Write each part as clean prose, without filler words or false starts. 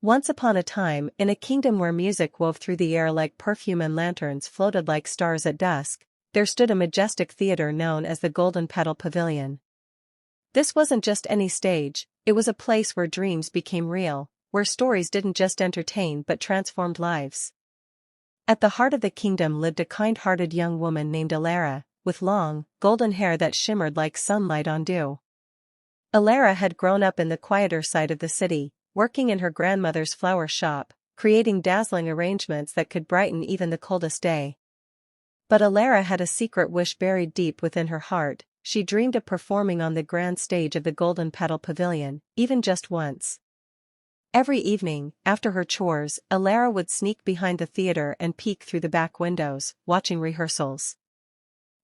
Once upon a time, in a kingdom where music wove through the air like perfume and lanterns floated like stars at dusk, there stood a majestic theater known as the Golden Petal Pavilion. This wasn't just any stage, it was a place where dreams became real, where stories didn't just entertain but transformed lives. At the heart of the kingdom lived a kind-hearted young woman named Elara, with long, golden hair that shimmered like sunlight on dew. Elara had grown up in the quieter side of the city, working in her grandmother's flower shop, creating dazzling arrangements that could brighten even the coldest day. But Elara had a secret wish buried deep within her heart. She dreamed of performing on the grand stage of the Golden Petal Pavilion, even just once. Every evening, after her chores, Elara would sneak behind the theater and peek through the back windows, watching rehearsals.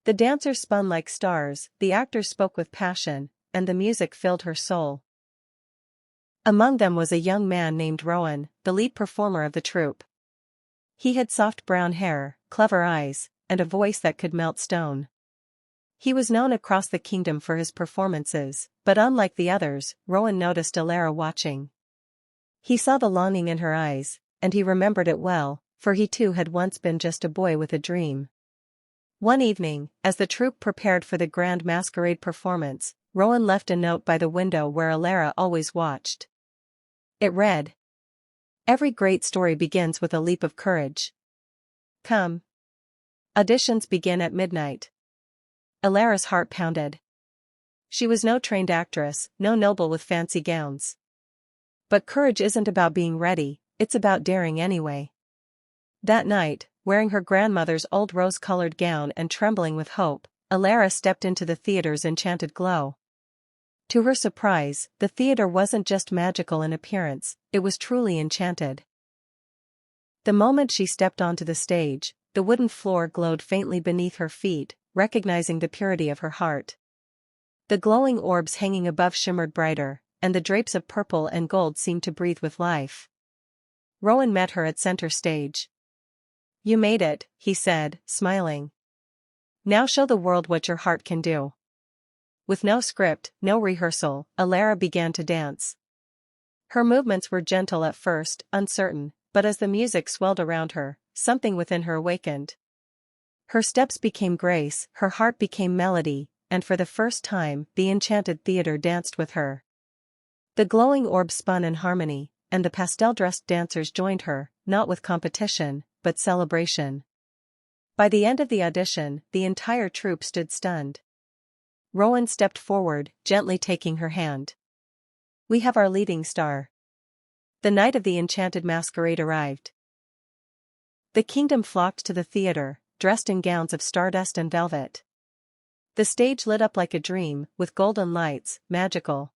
The dancers spun like stars, the actors spoke with passion, and the music filled her soul. Among them was a young man named Rowan, the lead performer of the troupe. He had soft brown hair, clever eyes, and a voice that could melt stone. He was known across the kingdom for his performances, but unlike the others, Rowan noticed Elara watching. He saw the longing in her eyes, and he remembered it well, for he too had once been just a boy with a dream. One evening, as the troupe prepared for the grand masquerade performance, Rowan left a note by the window where Elara always watched. It read, "Every great story begins with a leap of courage. Come. Auditions begin at midnight." Elara's heart pounded. She was no trained actress, no noble with fancy gowns. But courage isn't about being ready, it's about daring anyway. That night, wearing her grandmother's old rose-colored gown and trembling with hope, Elara stepped into the theater's enchanted glow. To her surprise, the theater wasn't just magical in appearance, it was truly enchanted. The moment she stepped onto the stage, the wooden floor glowed faintly beneath her feet, recognizing the purity of her heart. The glowing orbs hanging above shimmered brighter, and the drapes of purple and gold seemed to breathe with life. Rowan met her at center stage. "You made it," he said, smiling. "Now show the world what your heart can do." With no script, no rehearsal, Elara began to dance. Her movements were gentle at first, uncertain, but as the music swelled around her, something within her awakened. Her steps became grace, her heart became melody, and for the first time, the enchanted theater danced with her. The glowing orbs spun in harmony, and the pastel-dressed dancers joined her, not with competition, but celebration. By the end of the audition, the entire troupe stood stunned. Rowan stepped forward, gently taking her hand. "We have our leading star." The night of the Enchanted Masquerade arrived. The kingdom flocked to the theater, dressed in gowns of stardust and velvet. The stage lit up like a dream, with golden lights, magical.